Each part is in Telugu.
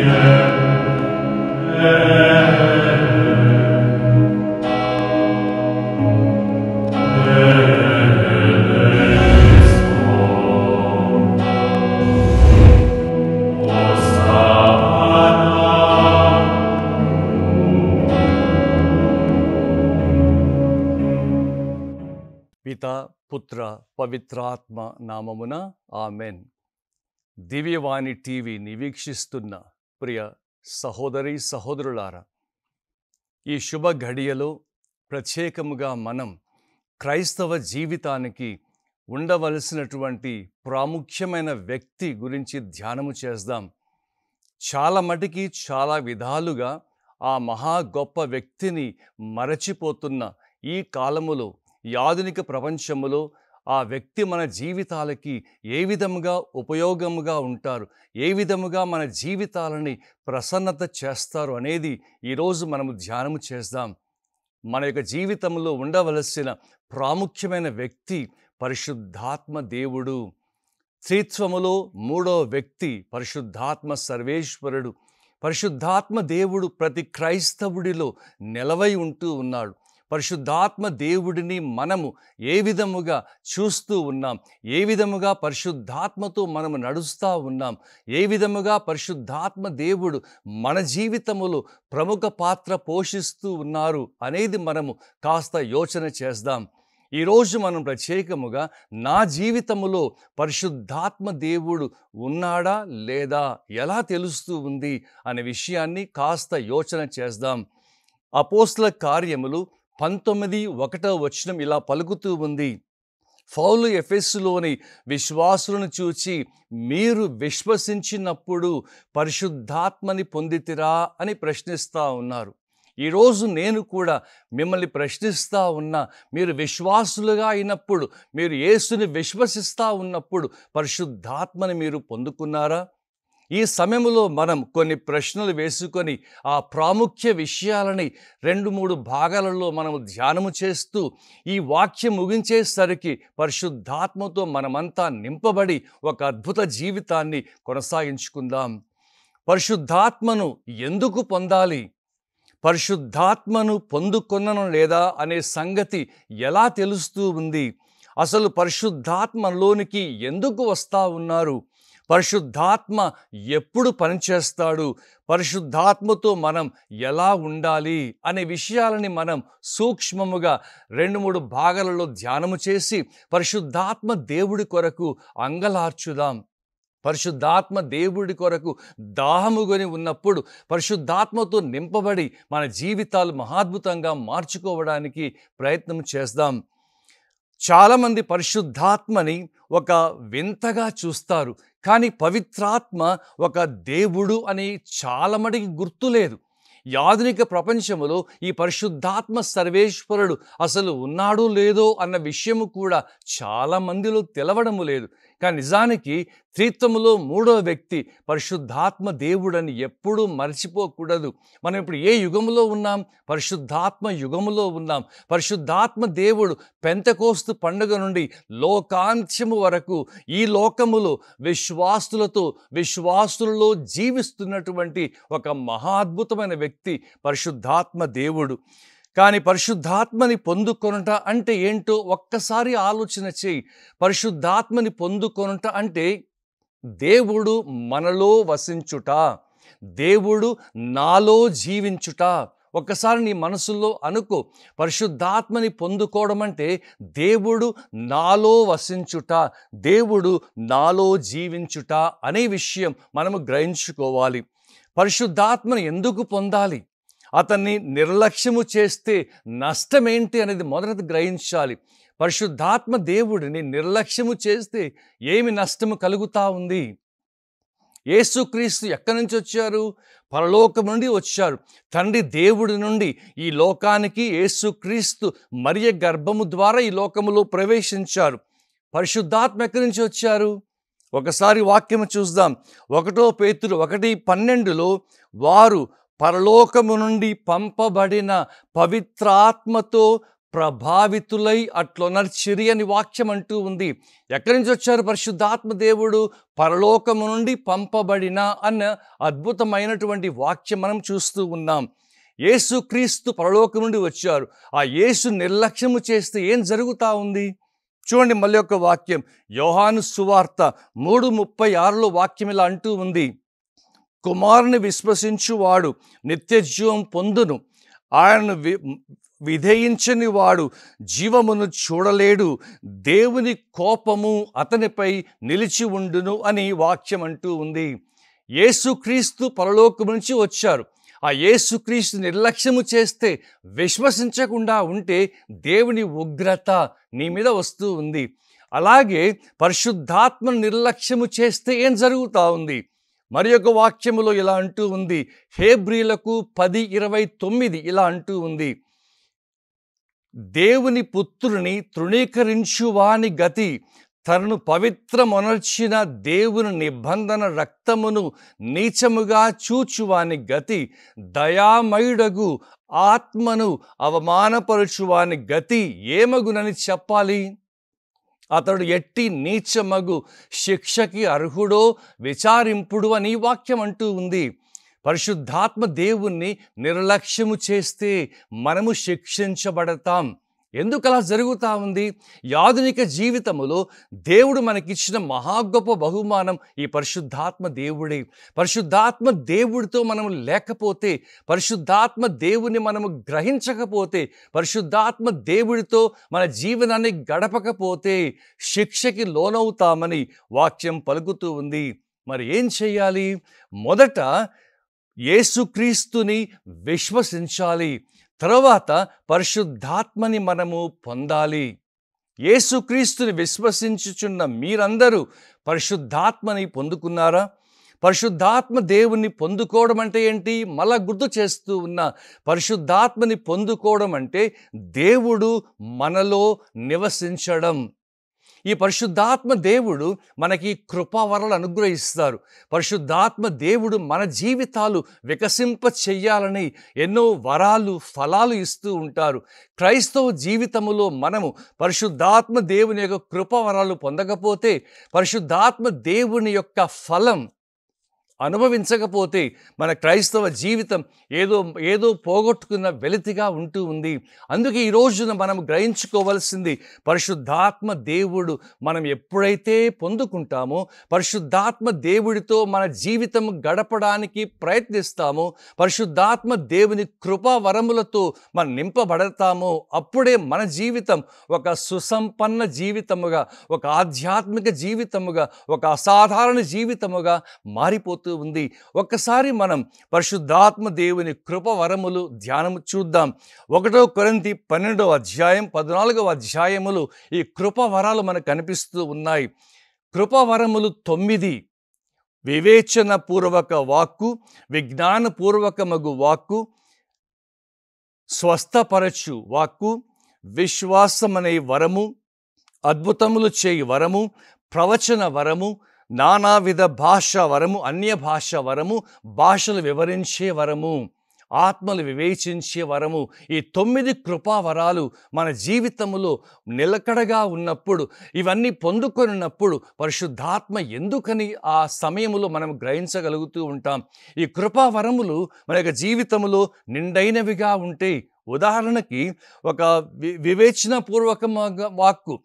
పితా పుత్ర పవిత్రాత్మ నామమున ఆమెన్. దివ్యవాణి టీవీని వీక్షిస్తున్న ప్రియ సహోదరి సహోదరులారా, ఈ శుభ ఘడియలో ప్రత్యేకముగా మనం క్రైస్తవ జీవితానికి ఉండవలసినటువంటి ప్రాముఖ్యమైన వ్యక్తి గురించి ధ్యానము చేద్దాం. చాలా మటుకి చాలా విధాలుగా ఆ మహా గొప్ప వ్యక్తిని మరచిపోతున్న ఈ కాలములో, ఈ ఆధునిక ప్రపంచములో ఆ వ్యక్తి మన జీవితాలకి ఏ విధముగా ఉపయోగముగా ఉంటారు, ఏ విధముగా మన జీవితాలని ప్రసన్నత చేస్తారు అనేది ఈరోజు మనము ధ్యానము చేద్దాం. మన యొక్క జీవితంలో ఉండవలసిన ప్రాముఖ్యమైన వ్యక్తి పరిశుద్ధాత్మ దేవుడు. త్రిత్వములో మూడవ వ్యక్తి పరిశుద్ధాత్మ సర్వేశ్వరుడు. పరిశుద్ధాత్మ దేవుడు ప్రతి క్రైస్తవుడిలో నెలవై ఉంటూ ఉన్నాడు. పరిశుద్ధాత్మ దేవుడిని మనము ఏ విధముగా చూస్తూ ఉన్నాం, ఏ విధముగా పరిశుద్ధాత్మతో మనము నడుస్తూ ఉన్నాం, ఏ విధముగా పరిశుద్ధాత్మ దేవుడు మన జీవితములో ప్రముఖ పాత్ర పోషిస్తూ ఉన్నారు అనేది మనము కాస్త యోచన చేద్దాం. ఈరోజు మనం ప్రత్యేకముగా నా జీవితములో పరిశుద్ధాత్మ దేవుడు ఉన్నాడా లేదా, ఎలా తెలుస్తూ ఉంది అనే విషయాన్ని కాస్త యోచన చేద్దాం. అపోస్తల కార్యములు 19:1 ఇలా పలుకుతూ ఉంది. పౌలు ఎఫెసులోని విశ్వాసులను చూచి, మీరు విశ్వసించినప్పుడు పరిశుద్ధాత్మని పొందితిరా అని ప్రశ్నిస్తూ ఉన్నారు. ఈరోజు నేను కూడా మిమ్మల్ని ప్రశ్నిస్తూ ఉన్నా, మీరు విశ్వాసులుగా అయినప్పుడు, మీరు యేసుని విశ్వసిస్తూ ఉన్నప్పుడు పరిశుద్ధాత్మని మీరు పొందుకున్నారా? ఈ సమయంలో మనం కొన్ని ప్రశ్నలు వేసుకొని ఆ ప్రాముఖ్య విషయాలని 2-3 భాగాలలో మనము ధ్యానము చేస్తూ ఈ వాక్యం ముగించేసరికి పరిశుద్ధాత్మతో మనమంతా నింపబడి ఒక అద్భుత జీవితాన్ని కొనసాగించుకుందాం. పరిశుద్ధాత్మను ఎందుకు పొందాలి, పరిశుద్ధాత్మను పొందుకొనను లేదా అనే సంగతి ఎలా తెలుస్తూ ఉంది, అసలు పరిశుద్ధాత్మలోనికి ఎందుకు వస్తూ ఉన్నారు, పరిశుద్ధాత్మ ఎప్పుడు పనిచేస్తాడు, పరిశుద్ధాత్మతో మనం ఎలా ఉండాలి అనే విషయాలని మనం సూక్ష్మముగా 2-3 భాగాలలో ధ్యానము చేసి పరిశుద్ధాత్మ దేవుడి కొరకు అంగలార్చుదాం. పరిశుద్ధాత్మ దేవుడి కొరకు దాహముగొని ఉన్నప్పుడు పరిశుద్ధాత్మతో నింపబడి మన జీవితాలు మహాద్భుతంగా మార్చుకోవడానికి ప్రయత్నం చేద్దాం. చాలామంది పరిశుద్ధాత్మని ఒక వింతగా చూస్తారు, కానీ పవిత్రాత్మ ఒక దేవుడు అని చాలా మటుకి గుర్తులేదు. ఈ ఆధునిక ప్రపంచంలో ఈ పరిశుద్ధాత్మ సర్వేశ్వరుడు అసలు ఉన్నాడో లేదో అన్న విషయము కూడా చాలా మందిలో తెలవడము లేదు. కానీ నిజానికి త్రిత్వములో మూడవ వ్యక్తి పరిశుద్ధాత్మ దేవుడని ఎప్పుడూ మర్చిపోకూడదు. మనం ఇప్పుడు ఏ యుగములో ఉన్నాం? పరిశుద్ధాత్మ యుగములో ఉన్నాం. పరిశుద్ధాత్మ దేవుడు పెంతెకోస్తు పండుగ నుండి లోకాంత్యము వరకు ఈ లోకములో విశ్వాసులలో జీవిస్తున్నటువంటి ఒక మహాద్భుతమైన వ్యక్తి పరిశుద్ధాత్మ దేవుడు. కానీ పరిశుద్ధాత్మని పొందుకొనుట అంటే ఏంటో ఒక్కసారి ఆలోచన చేయి. పరిశుద్ధాత్మని పొందుకొనుట అంటే దేవుడు మనలో వసించుట, దేవుడు నాలో జీవించుట. ఒక్కసారి నీ మనసులో అనుకో, పరిశుద్ధాత్మని పొందుకోవడం అంటే దేవుడు నాలో వసించుట, దేవుడు నాలో జీవించుట అనే విషయం మనము గ్రహించుకోవాలి. పరిశుద్ధాత్మని ఎందుకు పొందాలి, అతన్ని నిర్లక్ష్యము చేస్తే నష్టమేంటి అనేది మొదట గ్రహించాలి. పరిశుద్ధాత్మ దేవుడిని నిర్లక్ష్యము చేస్తే ఏమి నష్టము కలుగుతూ ఉంది? యేసుక్రీస్తు ఎక్కడి నుంచి వచ్చారు? పరలోకం నుండి వచ్చారు. తండ్రి దేవుడి నుండి ఈ లోకానికి యేసుక్రీస్తు మరియ గర్భము ద్వారా ఈ లోకములో ప్రవేశించారు. పరిశుద్ధాత్మ ఎక్కడి నుంచి వచ్చారు? ఒకసారి వాక్యము చూద్దాం. 1 పేతురు 1:12 వారు పరలోకము నుండి పంపబడిన పవిత్రాత్మతో ప్రభావితులై అట్లొనర్చిరి అని వాక్యం అంటూ ఉంది. ఎక్కడి నుంచి వచ్చారు పరిశుద్ధాత్మ దేవుడు? పరలోకము నుండి పంపబడిన అన్న అద్భుతమైనటువంటి వాక్యం మనం చూస్తూ ఉన్నాం. యేసుక్రీస్తు పరలోకం నుండి వచ్చారు. ఆ యేసు నిర్లక్ష్యము చేస్తే ఏం జరుగుతూ ఉంది? చూడండి మళ్ళీ ఒక వాక్యం, యోహాను సువార్త 3:36లో వాక్యం ఇలా అంటూ ఉంది, కుమారుని విశ్వసించువాడు నిత్యజీవం పొందును, ఆయనను విధేయించని వాడు జీవమును చూడలేడు, దేవుని కోపము అతనిపై నిలిచి ఉండును అని వాక్యం అంటూ ఉంది. యేసుక్రీస్తు పరలోకం నుంచి వచ్చారు. ఆ యేసుక్రీస్తు నిర్లక్ష్యము చేస్తే, విశ్వసించకుండా ఉంటే దేవుని ఉగ్రత నీ మీద వస్తూ ఉంది. అలాగే పరిశుద్ధాత్మ నిర్లక్ష్యము చేస్తే ఏం జరుగుతూ ఉంది? మరి ఒక వాక్యములో ఇలా అంటూ ఉంది, హెబ్రీయులకు 10:29 ఇలా అంటూ ఉంది, దేవుని పుత్రుని తృణీకరించువాని గతి, తనను పవిత్రమొనర్చిన దేవుని నిబంధన రక్తమును నీచముగా చూచువాని గతి, దయామయుడగు ఆత్మను అవమానపరచువాని గతి ఏమగునని చెప్పాలి? అతడు ఎట్టి నీచమగు శిక్షకి అర్హుడో విచారింపుడు అని వాక్యం అంటూ ఉంది. పరిశుద్ధాత్మ దేవుణ్ణి నిర్లక్ష్యము చేస్తే మనము శిక్షించబడతాం. ఎందుకు అలా జరుగుతూ ఉంది? ఆధునిక జీవితంలో దేవుడు మనకిచ్చిన మహా గొప్ప బహుమానం ఈ పరిశుద్ధాత్మ దేవుడే. పరిశుద్ధాత్మ దేవుడితో మనము లేకపోతే, పరిశుద్ధాత్మ దేవుని మనము గ్రహించకపోతే, పరిశుద్ధాత్మ దేవుడితో మన జీవనాన్ని గడపకపోతే శిక్షకి లోనవుతామని వాక్యం పలుకుతూ ఉంది. మరి ఏం చేయాలి? మొదట యేసుక్రీస్తుని విశ్వసించాలి. తర్వాత పరిశుద్ధాత్మని మనము పొందాలి. యేసుక్రీస్తుని విశ్వసించుచున్న మీరందరూ పరిశుద్ధాత్మని పొందుకున్నారా? పరిశుద్ధాత్మ దేవుణ్ణి పొందుకోవడం అంటే ఏంటి? మళ్ళా గుర్తు చేస్తూ ఉన్న, పరిశుద్ధాత్మని పొందుకోవడం అంటే దేవుడు మనలో నివసించడం. ఈ పరిశుద్ధాత్మ దేవుడు మనకి కృపావరాలు అనుగ్రహిస్తారు. పరిశుద్ధాత్మ దేవుడు మన జీవితాలు వికసింప చెయ్యాలని ఎన్నో వరాలు, ఫలాలు ఇస్తూ ఉంటారు. క్రైస్తవ జీవితంలో మనము పరిశుద్ధాత్మ దేవుని యొక్క కృపావరాలు పొందకపోతే, పరిశుద్ధాత్మ దేవుని యొక్క ఫలం అనుభవించకపోతే మన క్రైస్తవ జీవితం ఏదో పోగొట్టుకున్న వెలితిగా ఉంటూ ఉంది. అందుకే ఈ రోజున మనం గ్రహించుకోవాల్సింది, పరిశుద్ధాత్మ దేవుడు మనం ఎప్పుడైతే పొందుకుంటామో, పరిశుద్ధాత్మ దేవుడితో మన జీవితం గడపడానికి ప్రయత్నిస్తామో, పరిశుద్ధాత్మ దేవుని కృపా వరములతో మనం నింపబడతామో, అప్పుడే మన జీవితం ఒక సుసంపన్న జీవితముగా, ఒక ఆధ్యాత్మిక జీవితముగా, ఒక అసాధారణ జీవితముగా మారిపోతుంది ఉంది. ఒక్కసారి మనం పరిశుద్ధాత్మ దేవుని కృప వరములు ధ్యానం చూద్దాం. 1 కొరింథీ 12వ అధ్యాయం 14వ అధ్యాయములు ఈ కృప వరాలు మనకు కనిపిస్తూ ఉన్నాయి. కృప వరములు 9: వివేచన పూర్వక వాక్కు, విజ్ఞానపూర్వకమగు వాక్కు, స్వస్థపరచు వాక్కు, విశ్వాసమనే వరము, అద్భుతములు చేయి వరము, ప్రవచన వరము, నానావిధ భాష వరము, అన్య భాష వరము, భాషలు వివరించే వరము, ఆత్మలు వివేచించే వరము. ఈ 9 కృపావరాలు మన జీవితంలో నిలకడగా ఉన్నప్పుడు, ఇవన్నీ పొందుకొనినప్పుడు పరిశుద్ధాత్మ ఎందుకని ఆ సమయంలో మనం గ్రహించగలుగుతూ ఉంటాం. ఈ కృపావరములు మన యొక్క జీవితంలో నిండైనవిగా ఉంటే, ఉదాహరణకి ఒక వివేచనపూర్వక వాక్కు,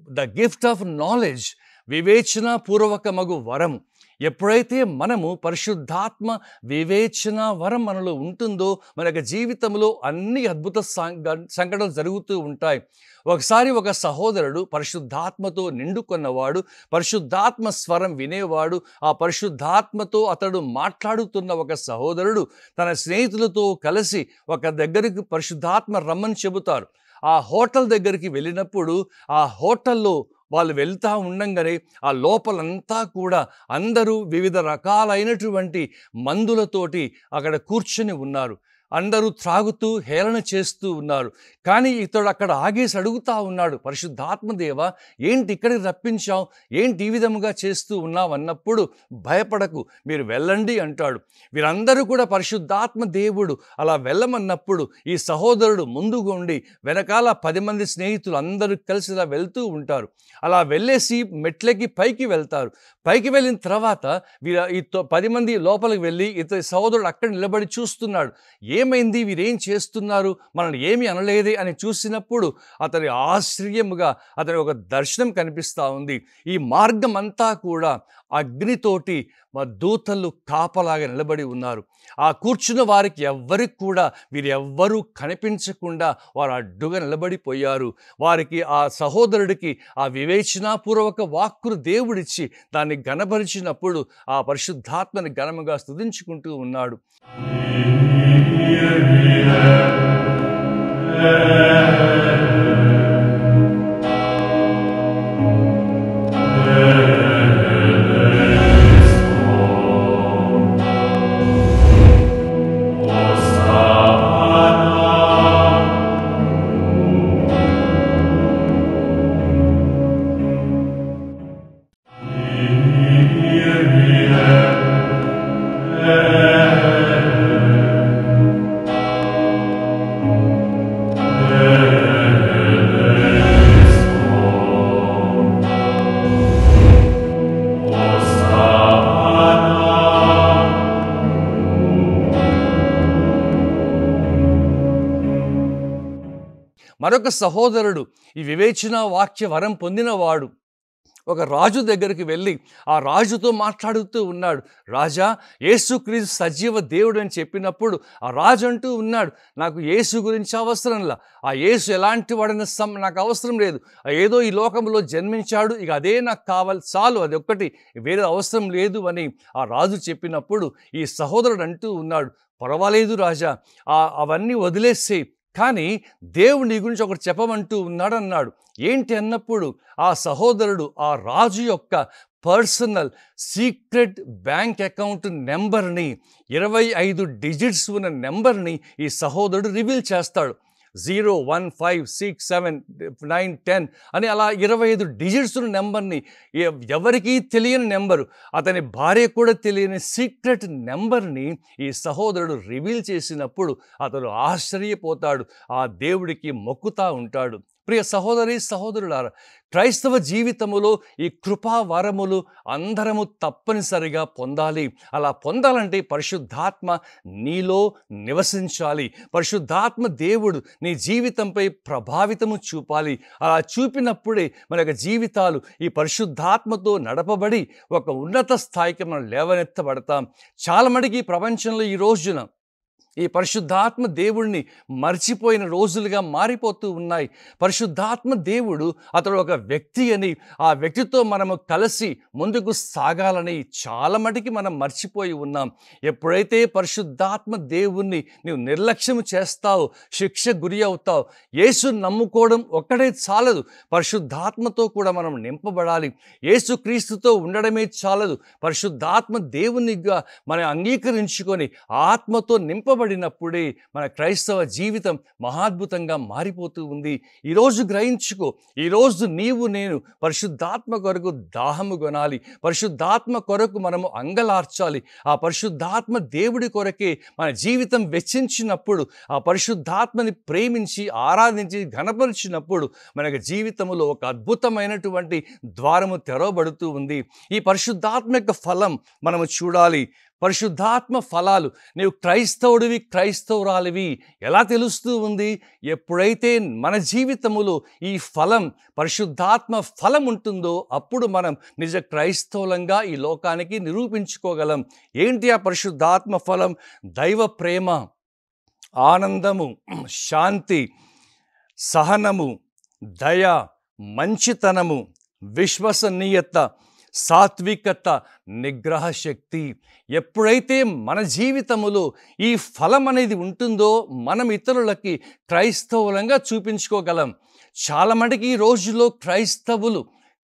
ద గిఫ్ట్ ఆఫ్ నాలెడ్జ్, వివేచనాపూర్వకమగు వరం. ఎప్పుడైతే మనము పరిశుద్ధాత్మ వివేచన వరం మనలో ఉంటుందో, మన యొక్క జీవితంలో అన్ని అద్భుత సంఘటనలు జరుగుతూ ఉంటాయి. ఒకసారి ఒక సహోదరుడు పరిశుద్ధాత్మతో నిండుకున్నవాడు, పరిశుద్ధాత్మ స్వరం వినేవాడు. ఆ పరిశుద్ధాత్మతో అతడు మాట్లాడుతున్న ఒక సహోదరుడు తన స్నేహితులతో కలిసి ఒక దగ్గరికి పరిశుద్ధాత్మ రమ్మని చెబుతారు. ఆ హోటల్ దగ్గరికి వెళ్ళినప్పుడు, ఆ హోటల్లో వాళ్ళు వెళ్తూ ఉండంగానే ఆ లోపలంతా కూడా అందరూ వివిధ రకాలైనటువంటి మందులతోటి అక్కడ కూర్చొని ఉన్నారు. అందరూ త్రాగుతూ హేళన చేస్తూ ఉన్నారు. కానీ ఇతడు అక్కడ ఆగేసి అడుగుతా ఉన్నాడు, పరిశుద్ధాత్మదేవ, ఏంటి ఇక్కడికి రప్పించావు, ఏంటి ఈ విధముగా చేస్తూ ఉన్నావు అన్నప్పుడు, భయపడకు, మీరు వెళ్ళండి అంటాడు. వీరందరూ కూడా పరిశుద్ధాత్మ దేవుడు అలా వెళ్ళమన్నప్పుడు ఈ సహోదరుడు ముందుగా ఉండి వెనకాల 10 మంది స్నేహితులు అందరూ కలిసి ఇలా వెళ్తూ ఉంటారు. అలా వెళ్ళేసి మెట్లకి పైకి వెళ్తారు. పైకి వెళ్ళిన తర్వాత ఈ 10 మంది లోపలికి వెళ్ళి ఇతని సహోదరుడు అక్కడ నిలబడి చూస్తున్నాడు. ఏమైంది, వీరేం చేస్తున్నారు, మనల్ని ఏమీ అనలేదే అని చూసినప్పుడు అతని ఆశ్చర్యముగా అతని ఒక దర్శనం కనిపిస్తూ ఉంది. ఈ మార్గం అంతా కూడా అగ్నితోటి దూతలు కాపలాగా నిలబడి ఉన్నారు. ఆ కూర్చున్న వారికి ఎవ్వరికి కూడా వీరెవ్వరూ కనిపించకుండా వారు అడ్డుగా నిలబడిపోయారు. వారికి ఆ సహోదరుడికి ఆ వివేచనాపూర్వక వాక్కును దేవుడిచ్చి దాన్ని ఘనపరిచినప్పుడు ఆ పరిశుద్ధాత్మని ఘనముగా స్తుతించుకుంటూ ఉన్నాడు. మరొక సహోదరుడు ఈ వివేచన వాక్య వరం పొందినవాడు ఒక రాజు దగ్గరికి వెళ్ళి ఆ రాజుతో మాట్లాడుతూ ఉన్నాడు. రాజా, యేసుక్రీస్తు సజీవ దేవుడు అని చెప్పినప్పుడు ఆ రాజు అంటూ ఉన్నాడు, నాకు యేసు గురించి అవసరంలా, ఆ యేసు ఎలాంటి వాడైనా నాకు అవసరం లేదు, ఏదో ఈ లోకంలో జన్మించాడు, ఇక అదే నాకు కావాలి, చాలు, అది ఒక్కటి, వేరే అవసరం లేదు అని ఆ రాజు చెప్పినప్పుడు ఈ సహోదరుడు అంటూ ఉన్నాడు, పర్వాలేదు రాజా, అవన్నీ వదిలేసి, కానీ దేవుడు నీ గురించి ఒకటి చెప్పమంటూ ఉన్నాడు అన్నాడు. ఏంటి అన్నప్పుడు ఆ సహోదరుడు ఆ రాజు యొక్క పర్సనల్ సీక్రెట్ బ్యాంక్ అకౌంట్ నెంబర్ని, 25 డిజిట్స్ ఉన్న నెంబర్ని ఈ సహోదరుడు రివీల్ చేస్తాడు. 0, 1, 5, 6, 7, 9, 10 అని అలా 25 డిజిట్స్ ఉన్న నెంబర్ని, ఎవరికీ తెలియని నెంబరు, అతని భార్య కూడా తెలియని సీక్రెట్ నెంబర్ని ఈ సహోదరుడు రివీల్ చేసినప్పుడు అతడు ఆశ్చర్యపోతాడు, ఆ దేవుడికి మొక్కుతా ఉంటాడు. ప్రియ సహోదరి సహోదరులారా, క్రైస్తవ జీవితములో ఈ కృపా వరములు అందరము తప్పనిసరిగా పొందాలి. అలా పొందాలంటే పరిశుద్ధాత్మ నీలో నివసించాలి. పరిశుద్ధాత్మ దేవుడు నీ జీవితంపై ప్రభావితము చూపాలి. అలా చూపినప్పుడే మన యొక్క జీవితాలు ఈ పరిశుద్ధాత్మతో నడపబడి ఒక ఉన్నత స్థాయికి మనం లేవనెత్తబడతాం. చాలా మటుకు ఈ ప్రపంచంలో ఈ రోజున ఈ పరిశుద్ధాత్మ దేవుడిని మర్చిపోయిన రోజులుగా మారిపోతూ ఉన్నాయి. పరిశుద్ధాత్మ దేవుడు అతడు ఒక వ్యక్తి అని, ఆ వ్యక్తితో మనము కలిసి ముందుకు సాగాలని చాలా మటుకి మనం మర్చిపోయి ఉన్నాం. ఎప్పుడైతే పరిశుద్ధాత్మ దేవుణ్ణి నీవు నిర్లక్ష్యం చేస్తావో శిక్ష గురి అవుతావు. యేసు నమ్ముకోవడం ఒక్కడే చాలదు, పరిశుద్ధాత్మతో కూడా మనం నింపబడాలి. యేసుక్రీస్తుతో ఉండడమే చాలదు, పరిశుద్ధాత్మ దేవునిగా మనం అంగీకరించుకొని ఆత్మతో నింపబడినప్పుడే మన క్రైస్తవ జీవితం మహాద్భుతంగా మారిపోతూ ఉంది. ఈరోజు గ్రహించుకో, ఈరోజు నీవు నేను పరిశుద్ధాత్మ కొరకు దాహము కొనాలి, పరిశుద్ధాత్మ కొరకు మనము అంగలార్చాలి. ఆ పరిశుద్ధాత్మ దేవుడి కొరకే మన జీవితం వెచ్చించినప్పుడు, ఆ పరిశుద్ధాత్మని ప్రేమించి ఆరాధించి ఘనపరిచినప్పుడు మనకు జీవితంలో ఒక అద్భుతమైనటువంటి ద్వారము తెరవబడుతూ ఉంది. ఈ పరిశుద్ధాత్మ యొక్క ఫలం మనము చూడాలి. పరిశుద్ధాత్మ ఫలాలు, నీవు క్రైస్తవుడివి క్రైస్తవురాలివి ఎలా తెలుస్తూ ఉంది? ఎప్పుడైతే మన జీవితములో ఈ ఫలం పరిశుద్ధాత్మ ఫలం ఉంటుందో అప్పుడు మనం నిజ క్రైస్తవులంగా ఈ లోకానికి నిరూపించుకోగలం. ఏంటి ఆ పరిశుద్ధాత్మ ఫలం? దైవ ప్రేమ, ఆనందము, శాంతి, సహనము, దయ, మంచితనము, విశ్వసనీయత, సాత్వికత, నిగ్రహ శక్తి. ఎప్పుడైతే మన జీవితములో ఈ ఫలం అనేది ఉంటుందో మనం ఇతరులకి క్రైస్తవులంగా చూపించుకోగలం. చాలా మటుకు ఈ రోజుల్లో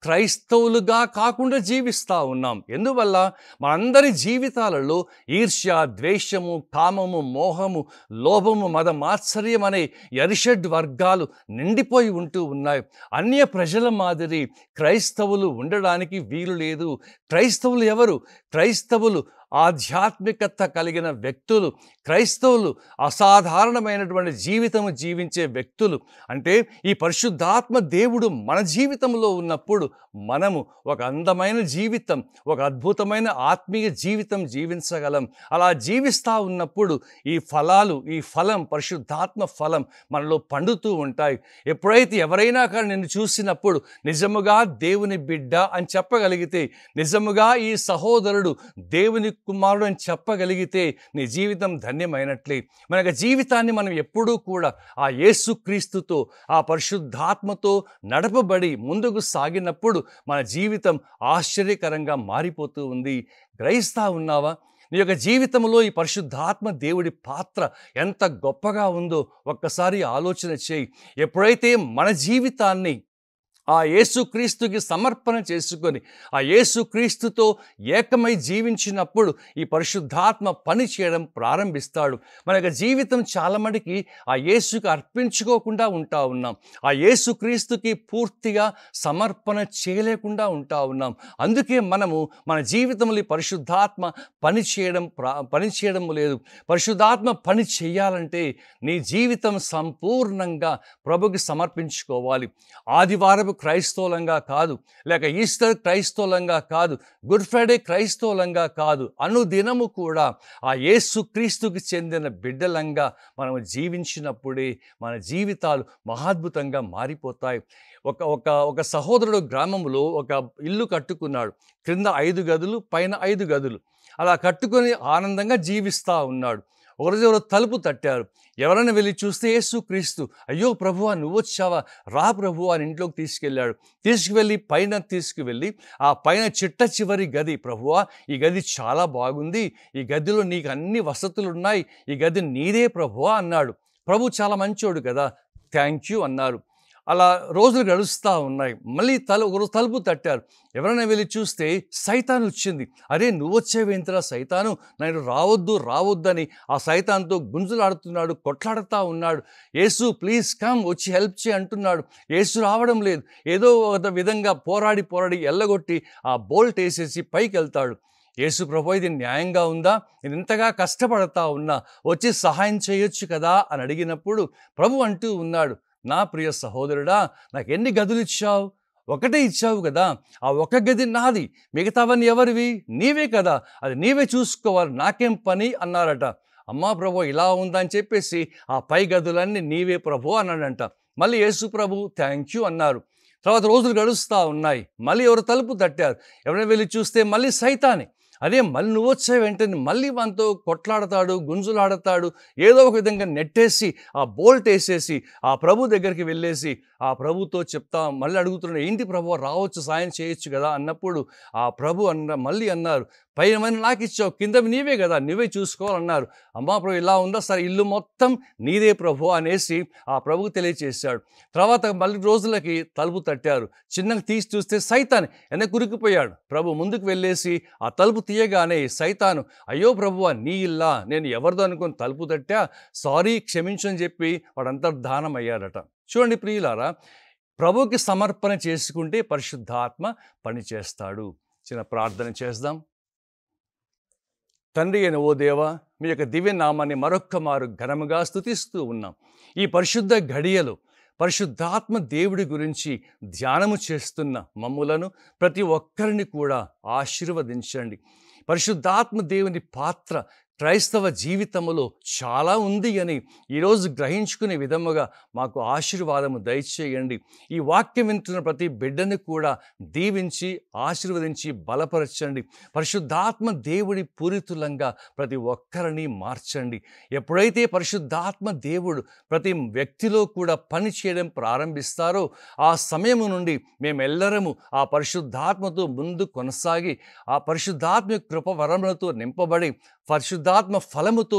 క్రైస్తవులుగా కాకుండా జీవిస్తూ ఉన్నాం. ఎందువల్ల మనందరి జీవితాలలో ఈర్ష్య, ద్వేషము, కామము, మోహము, లోభము, మద మాత్సర్యం అనే ఎరిషడ్ వర్గాలు నిండిపోయి ఉంటూ ఉన్నాయి. అన్య ప్రజల మాదిరి క్రైస్తవులు ఉండడానికి వీలు లేదు. క్రైస్తవులు ఎవరు? క్రైస్తవులు ఆధ్యాత్మికత కలిగిన వ్యక్తులు. క్రైస్తవులు అసాధారణమైనటువంటి జీవితము జీవించే వ్యక్తులు. అంటే ఈ పరిశుద్ధాత్మ దేవుడు మన జీవితంలో ఉన్నప్పుడు మనము ఒక అందమైన జీవితం, ఒక అద్భుతమైన ఆత్మీయ జీవితం జీవించగలం. అలా జీవిస్తూ ఉన్నప్పుడు ఈ ఫలం పరిశుద్ధాత్మ ఫలం మనలో పండుతూ ఉంటాయి. ఎప్పుడైతే ఎవరైనా కానీ నిన్ను చూసినప్పుడు నిజముగా దేవుని బిడ్డ అని చెప్పగలిగితే, నిజముగా ఈ సహోదరుడు దేవుని కుమారుడు అని చెప్పగలిగితే నీ జీవితం ధన్యమైనట్లే. మన జీవితాన్ని మనం ఎప్పుడూ కూడా ఆ యేసుక్రీస్తుతో, ఆ పరిశుద్ధాత్మతో నడపబడి ముందుకు సాగినప్పుడు మన జీవితం ఆశ్చర్యకరంగా మారిపోతూ ఉంది. గ్రహిస్తా ఉన్నావా? నీ యొక్క జీవితంలో ఈ పరిశుద్ధాత్మ దేవుడి పాత్ర ఎంత గొప్పగా ఉందో ఒక్కసారి ఆలోచన చేయి. ఎప్పుడైతే మన జీవితాన్ని ఆ యేసుక్రీస్తుకి సమర్పణ చేసుకొని ఆ యేసుక్రీస్తుతో ఏకమై జీవించినప్పుడు ఈ పరిశుద్ధాత్మ పని చేయడం ప్రారంభిస్తాడు. మన యొక్క జీవితం చాలా మటుకి ఆ యేసుకి అర్పించుకోకుండా ఉంటా ఉన్నాం. ఆ యేసుక్రీస్తుకి పూర్తిగా సమర్పణ చేయలేకుండా ఉంటా ఉన్నాం. అందుకే మనము మన జీవితంలో ఈ పరిశుద్ధాత్మ పని చేయడం లేదు. పరిశుద్ధాత్మ పని చేయాలంటే నీ జీవితం సంపూర్ణంగా ప్రభుకి సమర్పించుకోవాలి. ఆదివారం క్రైస్తవులంగా కాదు, లేక ఈస్టర్ క్రైస్తవులంగా కాదు, గుడ్ ఫ్రైడే క్రైస్తవులంగా కాదు, అనుదినము కూడా ఆ యేసుక్రీస్తుకి చెందిన బిడ్డలంగా మనం జీవించినప్పుడే మన జీవితాలు మహాద్భుతంగా మారిపోతాయి. ఒక సహోదరుడు గ్రామంలో ఒక ఇల్లు కట్టుకున్నాడు. క్రింద 5 గదులు, పైన 5 గదులు. అలా కట్టుకొని ఆనందంగా జీవిస్తూ ఉన్నాడు. ఒకరోజు ఎవరో తలుపు తట్టారు. ఎవరైనా వెళ్ళి చూస్తే యేసుక్రీస్తు. అయ్యో ప్రభువా, నువ్వు వచ్చావా, రా ప్రభువా అని ఇంట్లోకి తీసుకువెళ్ళి పైన తీసుకువెళ్ళి ఆ పైన చిట్ట చివరి గది, ప్రభువా ఈ గది చాలా బాగుంది, ఈ గదిలో నీకు అన్ని వసతులు ఉన్నాయి, ఈ గది నీదే ప్రభువా అన్నాడు. ప్రభు చాలా మంచోడు కదా, థ్యాంక్ యూ అన్నారు. అలా రోజులు గడుస్తూ ఉన్నాయి. మళ్ళీ ఒకరోజు తలుపు తట్టారు. ఎవరైనా వెళ్ళి చూస్తే సైతాను వచ్చింది. అరే నువ్వు వచ్చేవేంతరా సైతాను, నేను రావద్దని ఆ సైతాన్తో గుంజులాడుతున్నాడు, కొట్లాడుతూ ఉన్నాడు. యేసు ప్లీజ్ కమ్, వచ్చి హెల్ప్ చేయి అంటున్నాడు. యేసు రావడం లేదు. ఏదో ఒక విధంగా పోరాడి ఎల్లగొట్టి ఆ బోల్ట్ వేసేసి పైకి వెళ్తాడు. యేసు ప్రభు, ఇది న్యాయంగా ఉందా? నేను ఇంతగా కష్టపడతా ఉన్నా, వచ్చి సహాయం చేయొచ్చు కదా అని అడిగినప్పుడు ప్రభు అంటూ ఉన్నాడు, నా ప్రియ సహోదరుడా, నాకు ఎన్ని గదులు ఇచ్చావు? ఒకటే ఇచ్చావు కదా. ఆ ఒక గది నాది, మిగతావన్నీ ఎవరివి? నీవే కదా, అది నీవే చూసుకోవాలి, నాకేం పని అన్నారట. అమ్మా ప్రభు ఇలా ఉందా అని చెప్పేసి ఆ పై గదులన్నీ నీవే ప్రభు అన్నాడంట. మళ్ళీ యేసు ప్రభు థ్యాంక్ యూ అన్నారు. తర్వాత రోజులు గడుస్తూ ఉన్నాయి. మళ్ళీ ఎవరు తలుపు తట్టారు. ఎవరైనా వెళ్ళి చూస్తే మళ్ళీ సైతానే. అదే మళ్ళీ నువ్వు వచ్చే వెంటనే మళ్ళీ మనతో కొట్లాడతాడు, గుంజులాడతాడు, ఏదో ఒక విధంగా నెట్టేసి ఆ బోల్ట్ వేసేసి ఆ ప్రభు దగ్గరికి వెళ్ళేసి ఆ ప్రభుతో మళ్ళీ అడుగుతున్నాడు, ఏంటి ప్రభు రావచ్చు, సాయం చేయొచ్చు కదా అన్నప్పుడు ఆ ప్రభు మళ్ళీ అన్నారు, పైన నాకు ఇచ్చావు, కిందవి నీవే కదా, నువ్వే చూసుకోవాలన్నారు. అమ్మా ప్రభు ఇలా ఉందా, సరే ఇల్లు మొత్తం నీదే ప్రభు అనేసి ఆ ప్రభుకు తెలియచేశాడు. తర్వాత మళ్ళీ రోజులకి తలుపు తట్టారు. చిన్నగా తీసి చూస్తే సైతాన్ వెనక కురికిపోయాడు. ప్రభు ముందుకు వెళ్ళేసి ఆ తలుపు తీయగానే సైతాను, అయ్యో ప్రభువా నీ ఇల్లా, నేను ఎవరిదో అనుకుని తలుపు తట్టా, సారీ క్షమించు అని చెప్పి వాడు అంతర్ధానం అయ్యాడట. చూడండి ప్రియులారా, ప్రభుకి సమర్పణ చేసుకుంటే పరిశుద్ధాత్మ పనిచేస్తాడు. చిన్న ప్రార్థన చేద్దాం. తండ్రి అయిన ఓ దేవా, మీ యొక్క దివ్య నామాన్ని మరొక్క మారు ఘనముగా స్తుతిస్తూ ఉన్నాం. ఈ పరిశుద్ధ ఘడియలో పరిశుద్ధాత్మ దేవుడి గురించి ధ్యానము చేస్తున్న మమ్ములను ప్రతి ఒక్కరిని కూడా ఆశీర్వదించండి. పరిశుద్ధాత్మ దేవుని పాత్ర క్రైస్తవ జీవితంలో చాలా ఉంది అని ఈరోజు గ్రహించుకునే విధముగా మాకు ఆశీర్వాదము దయచేయండి. ఈ వాక్యం వింటున్న ప్రతి బిడ్డని కూడా దీవించి ఆశీర్వదించి బలపరచండి. పరిశుద్ధాత్మ దేవుడి పూరితులంగా ప్రతి ఒక్కరిని మార్చండి. ఎప్పుడైతే పరిశుద్ధాత్మ దేవుడు ప్రతి వ్యక్తిలో కూడా పని చేయడం ప్రారంభిస్తారో ఆ సమయము నుండి మేమెల్లరము ఆ పరిశుద్ధాత్మతో ముందు కొనసాగి ఆ పరిశుద్ధాత్మ కృప వరములతో నింపబడి పరిశుద్ధాత్మ పరిశుద్ధాత్మ ఫలముతో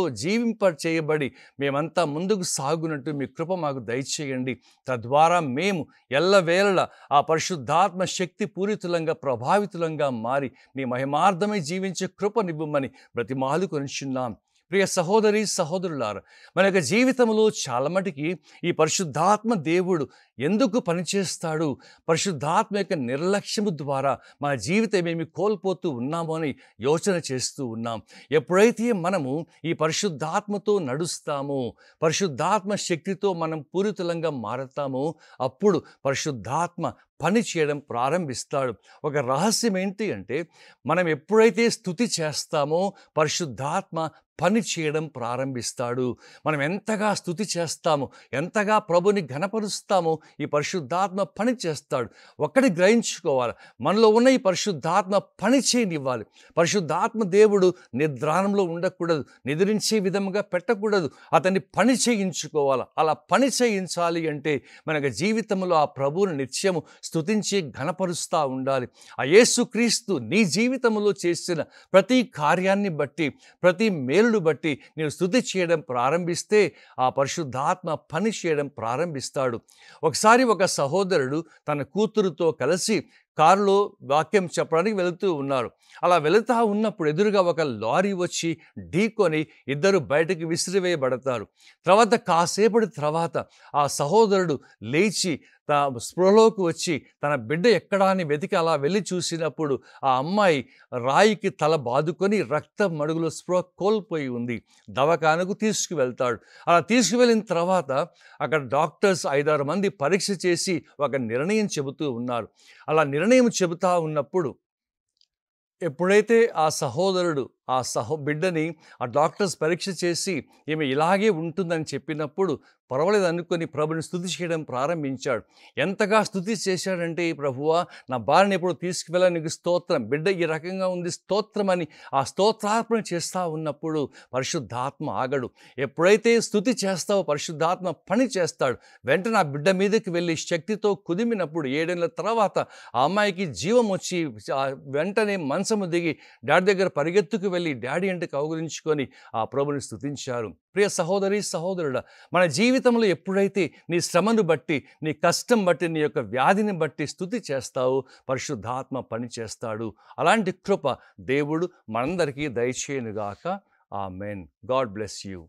చేయబడి మేమంతా ముందుకు సాగునట్టు మీ కృప మాకు దయచేయండి. తద్వారా మేము ఎల్లవేళలా ఆ పరిశుద్ధాత్మ శక్తి పూరితులంగా ప్రభావితులంగా మారి నీ మహిమార్థమై జీవించే కృపనివ్వమని బ్రతిమాలుకొనుచున్నాం. ప్రియ సహోదరి సహోదరులారా, మన యొక్క జీవితంలో చాలా మటుకి ఈ పరిశుద్ధాత్మ దేవుడు ఎందుకు పనిచేస్తాడు, పరిశుద్ధాత్మ యొక్క నిర్లక్ష్యము ద్వారా మన జీవితం ఏమి కోల్పోతూ ఉన్నామో అని యోచన చేస్తూ ఉన్నాం. ఎప్పుడైతే మనము ఈ పరిశుద్ధాత్మతో నడుస్తామో, పరిశుద్ధాత్మ శక్తితో మనం పూరితులంగా మారతామో, అప్పుడు పరిశుద్ధాత్మ పని చేయడం ప్రారంభిస్తాడు. ఒక రహస్యం ఏంటి అంటే, మనం ఎప్పుడైతే స్తుతి చేస్తామో పరిశుద్ధాత్మ పని చేయడం ప్రారంభిస్తాడు. మనం ఎంతగా స్తుతి చేస్తామో, ఎంతగా ప్రభుని ఘనపరుస్తామో ఈ పరిశుద్ధాత్మ పని చేస్తాడు. ఒక్కటి గ్రహించుకోవాలి, మనలో ఉన్న ఈ పరిశుద్ధాత్మ పని చేయనివ్వాలి. పరిశుద్ధాత్మ దేవుడు నిద్రాణంలో ఉండకూడదు, నిద్రించే విధముగా పెట్టకూడదు, అతన్ని పని చేయించుకోవాలి. అలా పని చేయించాలి అంటే మనకు జీవితంలో ఆ ప్రభువుని నిత్యము స్తుతించి ఘనపరుస్తూ ఉండాలి. ఆ యేసుక్రీస్తు నీ జీవితంలో చేసిన ప్రతి కార్యాన్ని బట్టి, ప్రతి మేలును బట్టి నీవు స్తుతి చేయడం ప్రారంభిస్తే ఆ పరిశుద్ధాత్మ పని చేయడం ప్రారంభిస్తాడు. ఒకసారి ఒక సహోదరుడు తన కూతురుతో కలిసి కారులో వాక్యం చెప్పడానికి వెళుతూ ఉన్నారు. అలా వెళుతూ ఉన్నప్పుడు ఎదురుగా ఒక లారీ వచ్చి ఢీకొని ఇద్దరు బయటకు విసిరివేయబడతారు. తర్వాత కాసేపటి తర్వాత ఆ సహోదరుడు లేచి స్పృహలోకి వచ్చి తన బిడ్డ ఎక్కడా అని వెతికి అలా వెళ్ళి చూసినప్పుడు ఆ అమ్మాయి రాయికి తల బాదుకొని రక్త మడుగులో స్పృహ కోల్పోయి ఉంది. దవాఖానకు తీసుకువెళ్తాడు. అలా తీసుకువెళ్ళిన తర్వాత అక్కడ డాక్టర్స్ 5-6 మంది పరీక్ష చేసి ఒక నిర్ణయం చెబుతూ ఉన్నారు. అలా నిర్ణయం చెబుతూ ఉన్నప్పుడు ఎప్పుడైతే ఆ సహోదరుడు బిడ్డని ఆ డాక్టర్స్ పరీక్ష చేసి ఈమె ఇలాగే ఉంటుందని చెప్పినప్పుడు పర్వాలేదు అనుకొని ప్రభుని స్తుతి చేయడం ప్రారంభించాడు. ఎంతగా స్తుతి చేశాడంటే, ప్రభువా నా భార్యని ఎప్పుడు తీసుకువెళ్ళాలి, నీకు స్తోత్రం, బిడ్డ ఈ రకంగా ఉంది స్తోత్రం అని ఆ స్తోత్రార్పణ చేస్తూ ఉన్నప్పుడు పరిశుద్ధాత్మ ఆగడు. ఎప్పుడైతే స్తుతి చేస్తావో పరిశుద్ధాత్మ పని చేస్తాడు. వెంటనే ఆ బిడ్డ మీదకి వెళ్ళి శక్తితో కుదిమినప్పుడు 7 ఏళ్ల తర్వాత ఆ అమ్మాయికి జీవం వచ్చి వెంటనే మంచము దిగి డాడీ దగ్గర పరిగెత్తుకు వెళ్ళి డాడీ అంటే కౌగిలించుకొని ఆ ప్రభుని స్తుతించారు. ప్రియ సహోదరి సహోదరుడా, మన జీవితంలో ఎప్పుడైతే నీ శ్రమను బట్టి, నీ కష్టం బట్టి, నీ యొక్క వ్యాధిని బట్టి స్తుతి చేస్తావో పరిశుద్ధాత్మ పని చేస్తాడు. అలాంటి కృప దేవుడు మనందరికీ దయచేయునుగాక. ఆమేన్. God bless you.